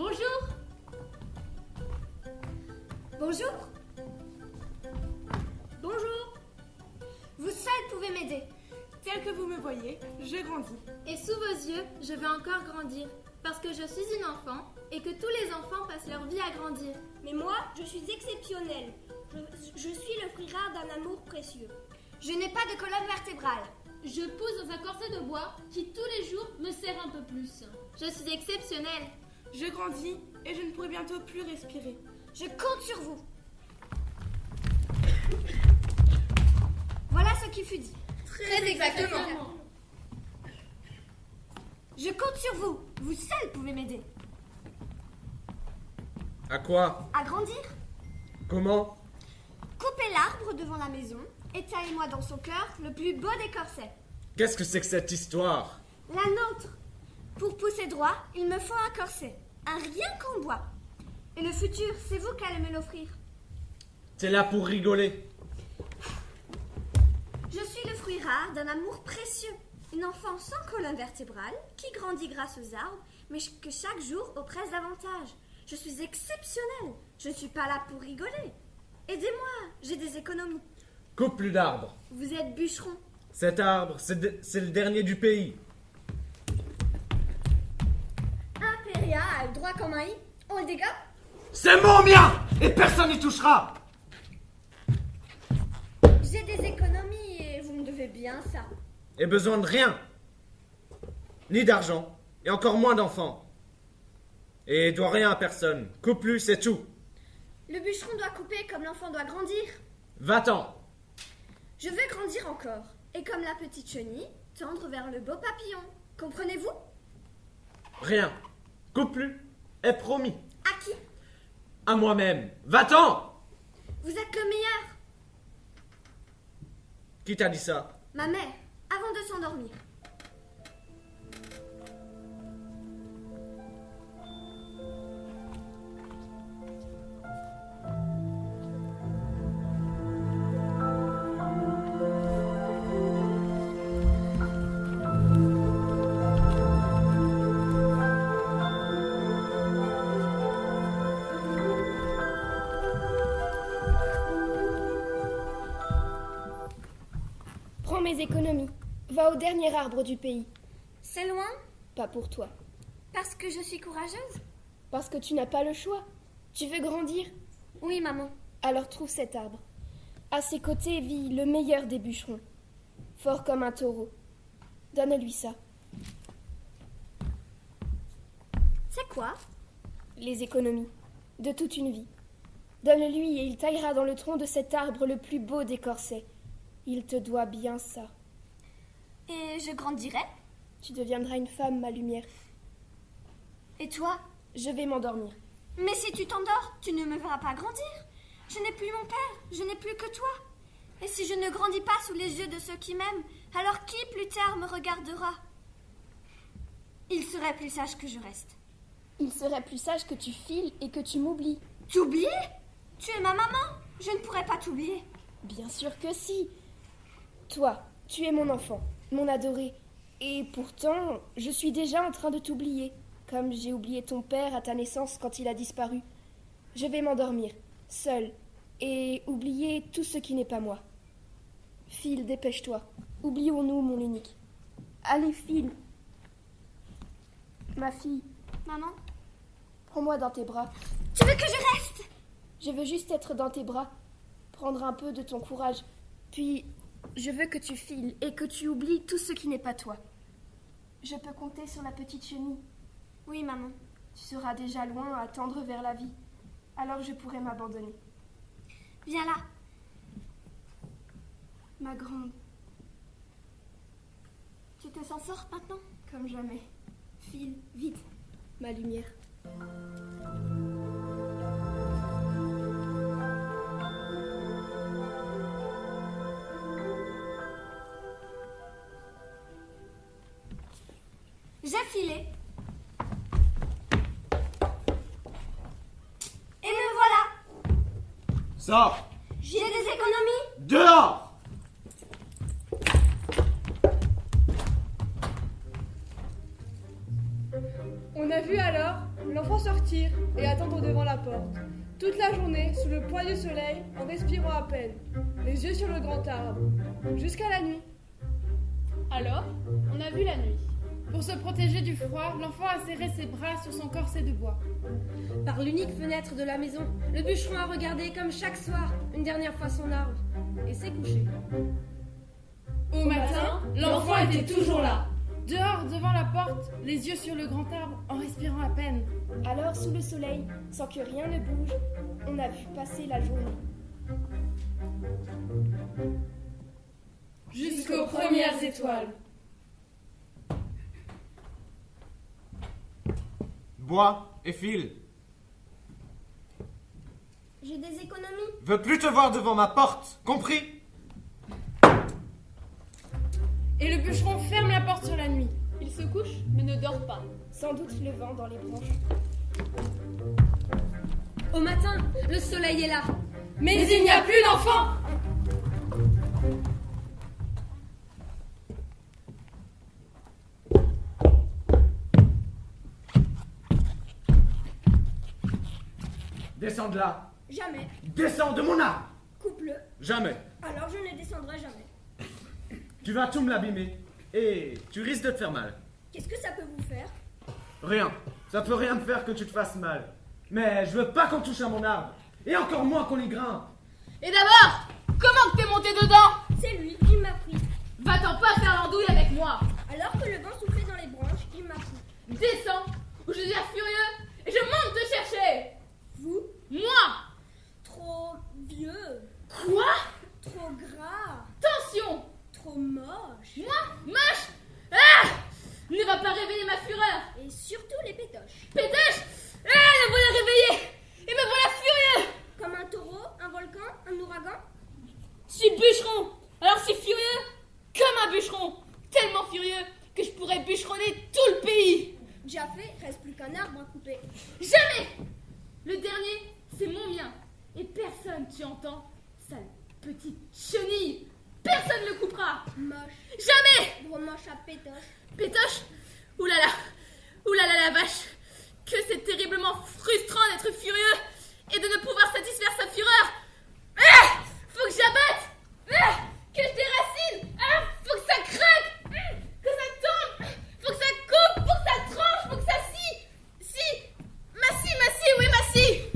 Bonjour. Bonjour. Bonjour. Vous seul pouvez m'aider. Tel que vous me voyez, je grandis. Et sous vos yeux, je vais encore grandir. Parce que je suis une enfant et que tous les enfants passent leur vie à grandir. Mais moi, je suis exceptionnelle. Je suis le fruit rare d'un amour précieux. Je n'ai pas de colonne vertébrale. Je pousse dans un corset de bois qui tous les jours me serre un peu plus. Je suis exceptionnelle. Je grandis et je ne pourrai bientôt plus respirer. Je compte sur vous. Voilà ce qui fut dit. Très exactement. Je compte sur vous. Vous seul pouvez m'aider. À quoi? À grandir. Comment? Coupez l'arbre devant la maison et taillez-moi dans son cœur le plus beau des corsets. Qu'est-ce que c'est que cette histoire? La nôtre. Pour pousser droit, il me faut un corset. Un rien qu'en bois. Et le futur, c'est vous qui allez me l'offrir. T'es là pour rigoler. Je suis le fruit rare d'un amour précieux. Une enfant sans colonne vertébrale qui grandit grâce aux arbres, mais que chaque jour oppresse davantage. Je suis exceptionnelle. Je ne suis pas là pour rigoler. Aidez-moi, j'ai des économies. Coupe plus d'arbres. Vous êtes bûcheron. Cet arbre, c'est le dernier du pays. Impéria a le droit comme un i. On le dégomme. C'est mon mien et personne n'y touchera. J'ai des économies et vous me devez bien ça. Et besoin de rien. Ni d'argent, et encore moins d'enfants. Et doit rien à personne. Coupe plus, c'est tout. Le bûcheron doit couper comme l'enfant doit grandir. Va-t'en. Je veux grandir encore. Et comme la petite chenille, tendre vers le beau papillon. Comprenez-vous? Rien. Coupe plus. Est promis. À qui? À moi-même. Va-t'en. Vous êtes le meilleur. Qui t'a dit ça? Ma mère, avant de s'endormir. Prends mes économies. Va au dernier arbre du pays. C'est loin? Pas pour toi. Parce que je suis courageuse? Parce que tu n'as pas le choix. Tu veux grandir? Oui, maman. Alors trouve cet arbre. À ses côtés vit le meilleur des bûcherons. Fort comme un taureau. Donne-lui ça. C'est quoi? Les économies. De toute une vie. Donne-lui et il taillera dans le tronc de cet arbre le plus beau des corsets. Il te doit bien ça. Et je grandirai? Tu deviendras une femme, ma lumière. Et toi? Je vais m'endormir. Mais si tu t'endors, tu ne me verras pas grandir. Je n'ai plus mon père, je n'ai plus que toi. Et si je ne grandis pas sous les yeux de ceux qui m'aiment, alors qui plus tard me regardera? Il serait plus sage que je reste. Il serait plus sage que tu files et que tu m'oublies. T'oublier? Tu es ma maman, je ne pourrais pas t'oublier. Bien sûr que si. Toi, tu es mon enfant, mon adoré. Et pourtant, je suis déjà en train de t'oublier, comme j'ai oublié ton père à ta naissance quand il a disparu. Je vais m'endormir, seule, et oublier tout ce qui n'est pas moi. File, dépêche-toi. Oublions-nous, mon unique. Allez, file. Ma fille, Maman? prends-moi dans tes bras. Tu veux que je reste? Je veux juste être dans tes bras, prendre un peu de ton courage. Puis, je veux que tu files et que tu oublies tout ce qui n'est pas toi. Je peux compter sur la petite chenille. Oui, maman. Tu seras déjà loin à tendre vers la vie. Alors je pourrai m'abandonner. Viens là. Ma grande, Tu te sens forte maintenant? comme jamais. File, vite. Ma lumière. J'ai filé. Et me voilà. Sors. J'ai des économies. Dehors. On a vu alors L'enfant sortir et attendre devant la porte. Toute la journée, sous le poids du soleil, en respirant à peine, les yeux sur le grand arbre, jusqu'à la nuit. Alors, on a vu la nuit. Pour se protéger du froid, l'enfant a serré ses bras sur son corset de bois. Par l'unique fenêtre de la maison, le bûcheron a regardé comme chaque soir une dernière fois son arbre et s'est couché. Au matin, l'enfant était toujours là. Dehors, devant la porte, les yeux sur le grand arbre, en respirant à peine. Alors, sous le soleil, sans que rien ne bouge, on a vu passer la journée. Jusqu'aux premières étoiles. Bois et fil. J'ai des économies. Veux plus te voir devant ma porte, compris? Et le bûcheron ferme la porte sur la nuit. Il se couche, mais ne dort pas. Sans doute le vent dans les branches. Au matin, le soleil est là. Mais il n'y a plus d'enfant. Descends de là. Jamais. Descends de mon arbre. Coupe-le. Jamais. Alors je ne descendrai jamais. Tu vas tout me l'abîmer. Et tu risques de te faire mal. Qu'est-ce que ça peut vous faire? Rien. Ça peut rien me faire que tu te fasses mal. Mais je veux pas qu'on touche à mon arbre. Et encore moins qu'on y grimpe. Et d'abord, comment que t'es monté dedans? C'est lui, il m'a pris. Va-t'en pas faire l'andouille avec moi. Alors que le vent soufflait dans les branches, il m'a pris. Descends, ou je deviens furieux et je monte te chercher. Vous? Moi. Trop vieux. Quoi? Trop gras. Tension. Trop moche. Moi? Moche? Ah! Ne va pas réveiller ma fureur. Et surtout les pétoches. Pétoche! Ah, me voilà réveillé. Et me voilà furieux. Comme un taureau, un volcan, un ouragan. Je suis bûcheron, alors je suis furieux comme un bûcheron. Tellement furieux que je pourrais bûcheronner tout le pays. Déjà fait, reste plus qu'un arbre à couper. Jamais. Le dernier, c'est mon mien. Et personne, tu entends? Sale petite chenille. Personne ne le coupera. Moche. Jamais. Gros moche à pétoche. Pétoche? Oulala. Oulala la vache. Que c'est terriblement frustrant d'être furieux et de ne pouvoir satisfaire sa fureur. Ah! Faut que j'abatte. Ah! Que je déracine. Ah! Faut que ça craque. Que ça tombe. Faut que ça coupe. Faut que ça tranche. Faut que ça scie. Si. Massie, oui, massie.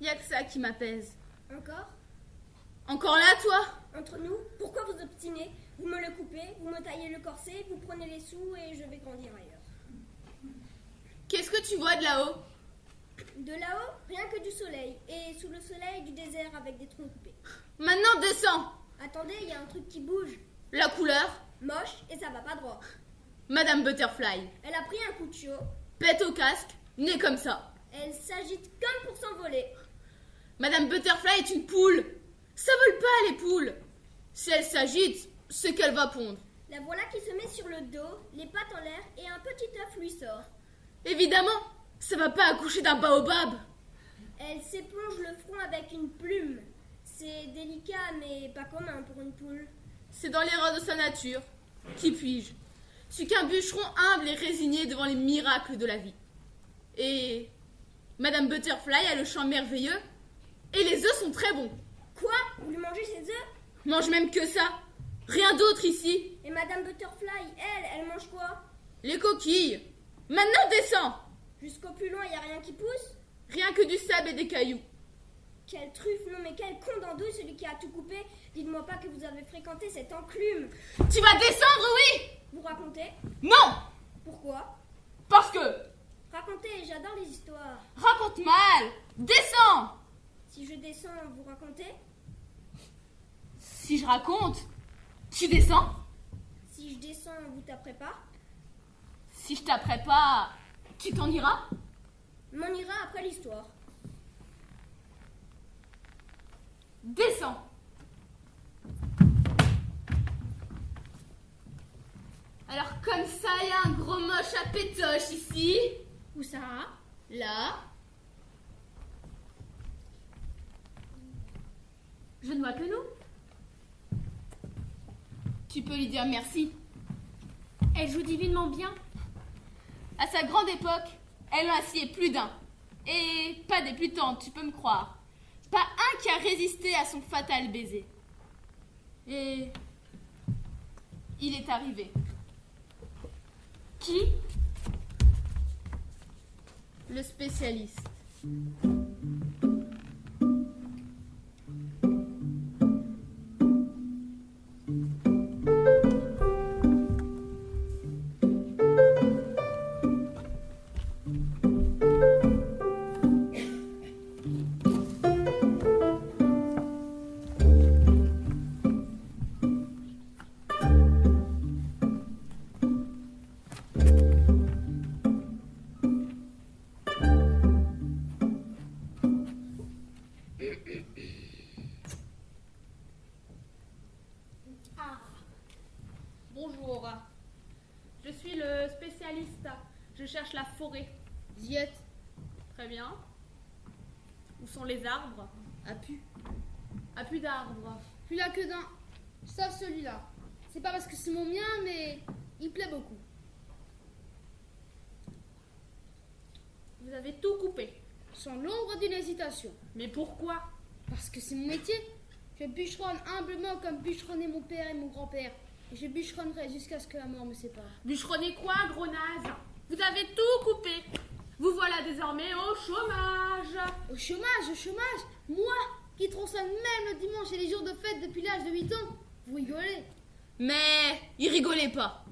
Y a que ça qui m'apaise. Encore? Encore là, toi? Entre nous, pourquoi vous obstinez? Vous me le coupez, vous me taillez le corset, vous prenez les sous et je vais grandir ailleurs. Qu'est-ce que tu vois de là-haut? De là-haut, rien que du soleil. Et sous le soleil, du désert avec des troncs coupés. Maintenant, descends. Attendez, il y a un truc qui bouge. La couleur? Moche et ça va pas droit. Madame Butterfly. Elle a pris un coup de chaud. Pète au casque, née comme ça. Elle s'agite comme pour s'envoler. Madame Butterfly est une poule. Ça vole pas, les poules. Si elle s'agite, c'est qu'elle va pondre. La voilà qui se met sur le dos, les pattes en l'air et un petit œuf lui sort. Évidemment, ça va pas accoucher d'un baobab. Elle s'éponge le front avec une plume. C'est délicat mais pas commun pour une poule. C'est dans l'erreur de sa nature. Qui puis-je? Je suis qu'un bûcheron humble et résigné devant les miracles de la vie. Et Madame Butterfly a le chant merveilleux et les œufs sont très bons. Quoi? Vous lui mangez ses œufs? Mange même que ça. Rien d'autre ici. Et Madame Butterfly, elle mange quoi? Les coquilles. Maintenant descends. Jusqu'au plus loin, y a rien qui pousse? Rien que du sable et des cailloux. Quelle truffe, non mais quel con d'andouille, celui qui a tout coupé. Dites-moi pas que vous avez fréquenté cette enclume. Tu vas descendre, oui? Vous racontez? Non. Pourquoi? Parce que... Racontez, j'adore les histoires. Raconte mal. Descends. Si je descends, vous racontez? Si je raconte, tu descends. Si je descends, vous taperez pas? Si je taperai pas, tu t'en iras. M'en ira après l'histoire. Descends. Alors comme ça, il y a un gros moche à pétoche ici. Où ça? Là. Je ne vois que nous. Tu peux lui dire merci. Elle joue divinement bien. À sa grande époque, elle en a scié plus d'un. Et pas des plus tendres, tu peux me croire. Pas un qui a résisté à son fatal baiser. Et il est arrivé. Qui? Le spécialiste. Bonjour. Je suis le spécialiste. Je cherche la forêt. Diète. Très bien. Où sont les arbres? A pu. À plus d'arbres. Plus là que d'un. Sauf celui-là. C'est pas parce que c'est mon mien, mais il plaît beaucoup. Vous avez tout coupé. Sans l'ombre d'une hésitation. Mais pourquoi? Parce que c'est mon métier. Je bûcheronne humblement comme bûcheronnaient mon père et mon grand-père. Et je bûcheronnerai jusqu'à ce que la mort me sépare. Bûcheronnez quoi, gros naze? Vous avez tout coupé. Vous voilà désormais au chômage. Au chômage, moi, qui tronçonne même le dimanche et les jours de fête depuis l'âge de 8 ans. Vous rigolez. Mais y rigolez pas.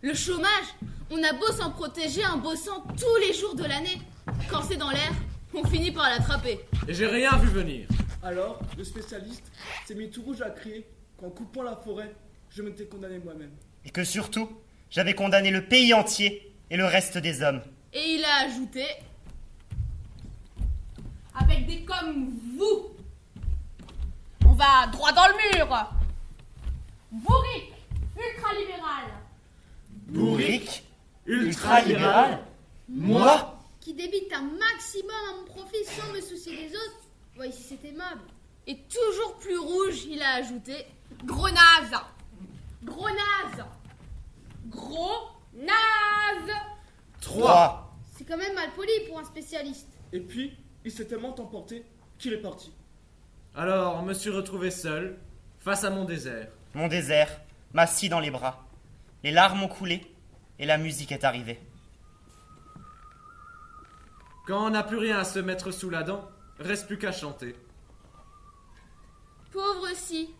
Le chômage, on a beau s'en protéger en bossant tous les jours de l'année. Quand c'est dans l'air, on finit par l'attraper. Et j'ai rien vu venir. Alors, le spécialiste s'est mis tout rouge à crier qu'en coupant la forêt, je m'étais condamné moi-même. Et que surtout, j'avais condamné le pays entier et le reste des hommes. Et il a ajouté: avec des comme vous, on va droit dans le mur. Bourrique, ultra-libéral. Bourrique, ultra-libéral, moi, Qui débite un maximum à mon profit sans me soucier des autres. Voyez si c'est aimable. Et toujours plus rouge, il a ajouté: gros naze. Gros naze. Gros naze. 3. C'est quand même mal poli pour un spécialiste. Et puis, il s'est tellement emporté qu'il est parti. Alors, me suis retrouvé seul, face à mon désert. Mon désert m'a scié dans les bras. Les larmes ont coulé et la musique est arrivée. Quand on n'a plus rien à se mettre sous la dent, reste plus qu'à chanter. Pauvre si.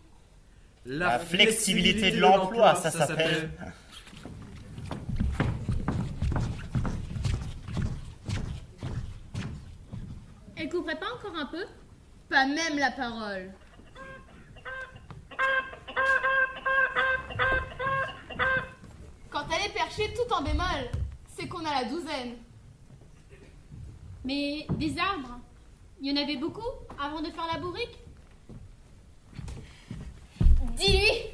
La flexibilité de l'emploi, ça s'appelle. Elle couperait pas encore un peu? Pas même la parole. Quand elle est perchée tout en bémol, c'est qu'on a la douzaine. Mais des arbres, il y en avait beaucoup avant de faire la bourrique? Dis-lui.